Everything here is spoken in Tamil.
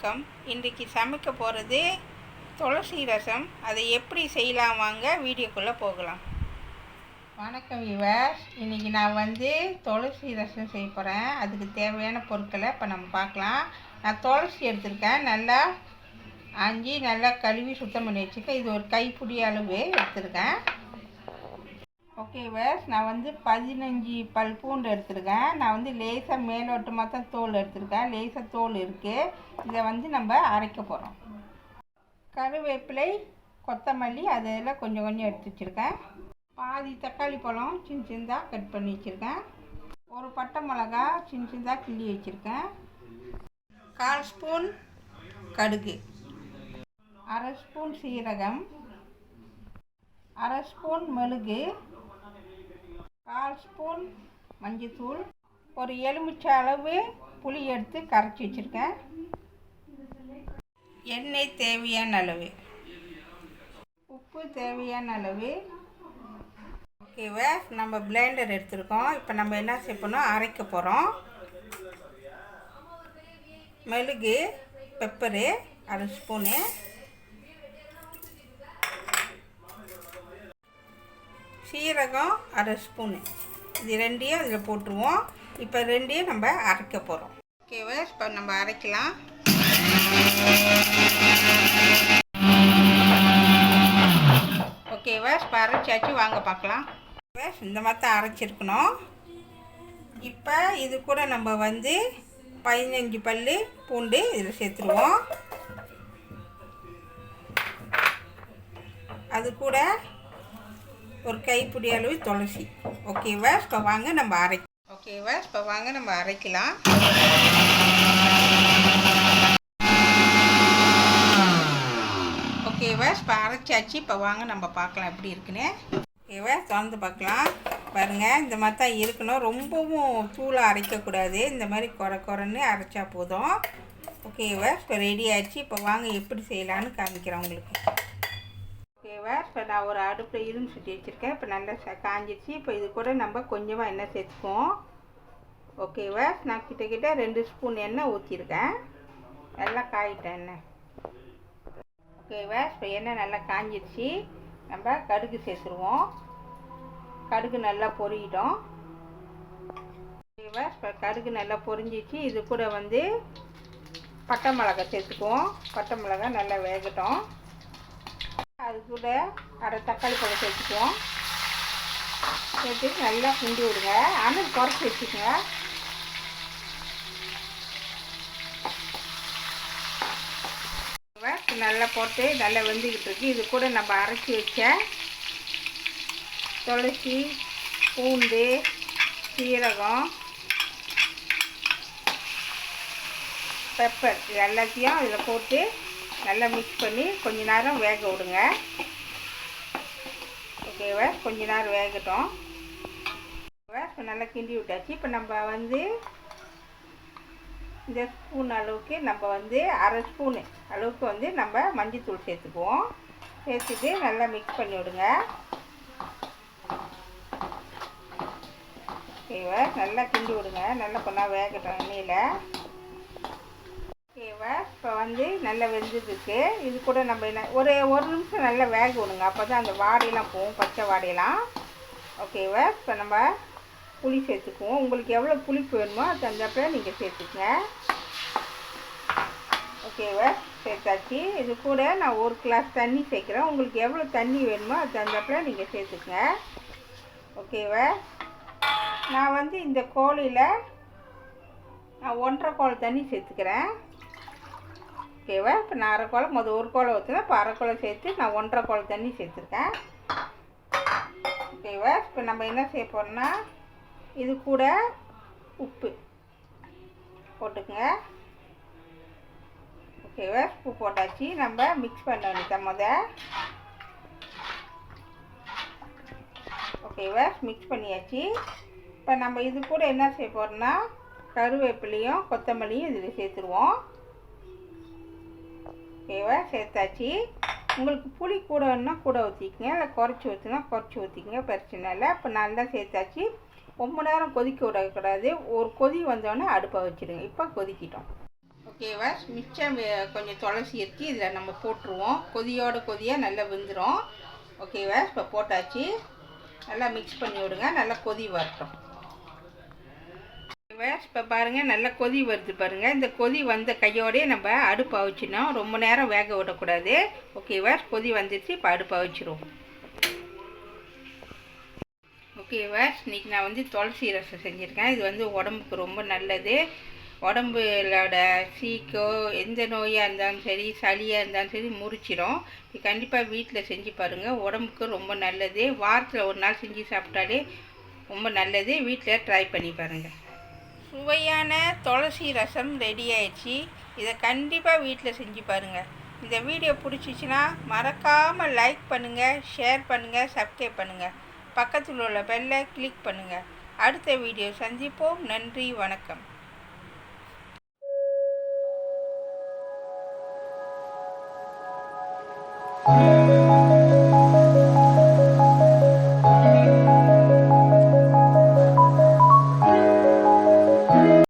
வணக்கம். இன்றைக்கி சமைக்க போகிறது துளசி ரசம். அதை எப்படி செய்யலாம் வாங்க வீடியோக்குள்ளே போகலாம். வணக்கம் வியூவர்ஸ். இன்றைக்கி நான் துளசி ரசம் செய்ய போகிறேன். அதுக்கு தேவையான பொருட்களை இப்போ நம்ம பார்க்கலாம். நான் துளசி எடுத்திருக்கேன். நல்லா ஆஞ்சி நல்லா கழுவி சுத்தம் பண்ணி வச்சுருக்கேன். இது ஒரு கைப்பிடி அளவு எடுத்திருக்கேன். ஓகே வியூவர்ஸ், நான் 15 பல் பூண்டு எடுத்துருக்கேன். நான் லேசாக மேலோட்டமாக தான் தோல் எடுத்துருக்கேன். லேசாக தோல் இருக்குது. இதை நம்ம அரைக்க போகிறோம். கருவேப்பிலை, கொத்தமல்லி அதெல்லாம் கொஞ்சம் கொஞ்சம் எடுத்து வச்சுருக்கேன். பாதி தக்காளி பழம் சின்ன சின்னதாக கட் பண்ணி வச்சுருக்கேன். ஒரு பட்டை மிளகா சின்ன சின்னதாக கிள்ளி வச்சுருக்கேன். 1/4 ஸ்பூன் கடுகு, 1/2 ஸ்பூன் சீரகம், 1/2 ஸ்பூன் மிளகு, 1/4 ஸ்பூன் மஞ்சத்தூள், ஒரு எலுமிச்சை அளவு புளி எடுத்து கரைச்சி வச்சுருக்கேன். எண்ணெய் தேவையான அளவு, உப்பு தேவையான அளவு. ஓகேவா, நம்ம பிளெண்டர் எடுத்துருக்கோம். இப்போ நம்ம என்ன செய்யணும், அரைக்க போகிறோம். மிளகு, பெப்பரு 1/2 ஸ்பூனு, சீரகம் 1/2 ஸ்பூனு. இது ரெண்டையும் அதில் போட்டுருவோம். இப்போ ரெண்டையும் நம்ம அரைக்க போகிறோம். ஓகேவா, இப்போ நம்ம அரைக்கலாம். ஓகேவா, இப்போ அரைச்சாச்சு, வாங்க பார்க்கலாம். இந்த மாதிரி தான் அரைச்சிருக்கணும். இப்போ இது கூட நம்ம 15 பல் பூண்டு இதில் சேர்த்துருவோம். அது கூட ஒரு கைப்பிடி அளவு துளசி. ஓகேவா, இப்போ வாங்க நம்ம அரைக்கலாம். ஓகேவா, இப்போ அரைச்சாச்சு. இப்போ வாங்க நம்ம பார்க்கலாம் எப்படி இருக்குன்னு. ஓகேவா, திறந்து பார்க்கலாம். பாருங்கள், இந்த மாதிரி தான் இருக்கணும். ரொம்பவும் தூளாக அரைக்கக்கூடாது. இந்த மாதிரி குறைன்னு அரைச்சா போதும். ஓகேவா, இப்போ ரெடி ஆகிடுச்சு. இப்போ வாங்க எப்படி செய்யலான்னு காமிக்கிறேன் உங்களுக்கு. ஓகேவா, இப்போ நான் ஒரு அடுப்பில் இரும்பு சுட்டி வச்சுருக்கேன். இப்போ நல்லா காஞ்சிடுச்சு. இப்போ இது கூட நம்ம கொஞ்சமாக எண்ணெய் சேர்த்துக்குவோம். ஓகேவா, நான் கிட்ட 2 ஸ்பூன் எண்ணெய் ஊற்றிருக்கேன். நல்லா காயிட்டேன் எண்ணெய். ஓகேவா, இப்போ எண்ணெய் நல்லா காஞ்சிடுச்சு. நம்ம கடுகு சேர்த்துருவோம். கடுகு நல்லா பொரியிட்டோம். ஓகேவா, இப்போ கடுகு நல்லா பொரிஞ்சிச்சு. இது கூட பட்டை மிளகாய் சேர்த்துக்குவோம். பட்டை மிளகாய் நல்லா வேகட்டும். அது கூட 1/2 தக்காளி பழம் சேர்த்துக்குவோம். சேர்த்து நல்லா கிண்டி விடுங்க. ஆனால் குறைச்சி வச்சுக்கோங்க. நல்லா போட்டு நல்லா வெந்துக்கிட்டு இருக்கு. இது கூட நம்ம அரைச்சி வச்ச துளசி, பூண்டு, சீரகம், பெப்பர் இது எல்லாத்தையும் இதில் போட்டு நல்லா மிக்ஸ் பண்ணி கொஞ்ச நேரம் வேக விடுங்க. ஓகேவா, கொஞ்ச நேரம் வேகட்டும். இப்போ நல்லா கிண்டி விட்டாச்சு. இப்போ நம்ம இந்த ஸ்பூன் அளவுக்கு நம்ம 1/2 ஸ்பூனு அளவுக்கு நம்ம மஞ்சத்தூள் சேர்த்துக்குவோம். சேர்த்துட்டு நல்லா மிக்ஸ் பண்ணி விடுங்க. ஓகேவா, நல்லா கிண்டி விடுங்க. நல்லா கொஞ்சம் வேகட்டும் எண்ணெயில். ஓகேவா, இப்போ நல்லா வெந்துருக்கு. இது கூட நம்ம என்ன ஒரு நிமிஷம் நல்லா வேக விடுங்க. அப்போ தான் அந்த வாடையெல்லாம் போகும், பச்சை வாடையெல்லாம். ஓகேவா, இப்போ நம்ம புளி சேர்த்துக்குவோம். உங்களுக்கு எவ்வளோ புளிப்பு வேணுமோ அது தகுந்தாப்புல நீங்கள் சேர்த்துக்குங்க. ஓகேவா, சேர்த்தாச்சு. இது கூட நான் 1 கிளாஸ் தண்ணி சேர்க்குறேன். உங்களுக்கு எவ்வளோ தண்ணி வேணுமோ அது தகுந்தாப்புல நீங்கள் சேர்த்துக்குங்க. ஓகேவா, நான் இந்த கோழியில் நான் 1/2 கோழி தண்ணி சேர்த்துக்கிறேன். ஓகேவா, இப்போ நான் 1/2 கோழி 1 கோழி ஊற்றுனா இப்போ 1/2 கோழி சேர்த்து நான் 1/2 கோழி தண்ணி சேர்த்துருக்கேன். ஓகேவா, இப்போ நம்ம என்ன செய்ய போகிறோம்னா இது கூட உப்பு போட்டுக்குங்க. ஓகேவா, உப்பு போட்டாச்சு. நம்ம மிக்ஸ் பண்ண வேண்டியது ஓகேவா, மிக்ஸ் பண்ணியாச்சு. இப்போ நம்ம இது கூட என்ன செய்ய போகிறோம்னா கருவேப்பிலையும் கொத்தமல்லியும் இதில் சேர்த்துருவோம். ஓகேவா, சேர்த்தாச்சு. உங்களுக்கு புளி கூட வேணுன்னா கூட ஊற்றிக்கங்க, இல்லை குறைச்சி ஊற்றினா குறைச்சி ஊற்றிக்கங்க, பிரச்சனை இல்லை. இப்போ நல்லா சேர்த்தாச்சு. ரொம்ப நேரம் கொதிக்க விடக்கூடாது. ஒரு கொதி வந்தோடனே அடுப்பை வச்சுடுங்க. இப்போ கொதிக்கிட்டோம். ஓகேவா, மிச்சம் கொஞ்சம் துளசி இருக்குது, இதில் நம்ம போட்டுருவோம். கொதியாக நல்லா வெந்துடும். ஓகேவா, இப்போ போட்டாச்சு. நல்லா மிக்ஸ் பண்ணி விடுங்க, நல்லா கொதி வரட்டும். இப்போ பாருங்கள், நல்லா கொதி வருது பாருங்கள். இந்த கொதி வந்த கையோடய நம்ம அடுப்பை வச்சிடணும். ரொம்ப நேரம் வேக விடக்கூடாது. ஓகேவா, கொதி வந்துடுச்சு. இப்போ அடுப்பை வச்சிருவோம். ஓகேவா, இன்றைக்கி நான் வந்து துளசி ரசம் செஞ்சுருக்கேன். இது வந்து உடம்புக்கு ரொம்ப நல்லது. உடம்புலோட சீக்கோ எந்த நோயாக இருந்தாலும் சரி, சளியாக இருந்தாலும் சரி முறிச்சிடும். இது கண்டிப்பாக வீட்டில் செஞ்சு பாருங்கள், உடம்புக்கு ரொம்ப நல்லது. வாரத்தில் ஒரு நாள் செஞ்சு சாப்பிட்டாலே ரொம்ப நல்லது. வீட்டில் ட்ரை பண்ணி பாருங்கள். சுவையான துளசி ரசம் ரெடி ஆயிடுச்சு. இதை கண்டிப்பாக வீட்டில் செஞ்சு பாருங்கள். இந்த வீடியோ பிடிச்சிச்சின்னா மறக்காமல் லைக் பண்ணுங்கள், ஷேர் பண்ணுங்கள், சப்ஸ்கிரைப் பண்ணுங்கள். பக்கத்தில் உள்ள பெல்லை கிளிக் பண்ணுங்கள். அடுத்த வீடியோ சந்திப்போம். நன்றி, வணக்கம்.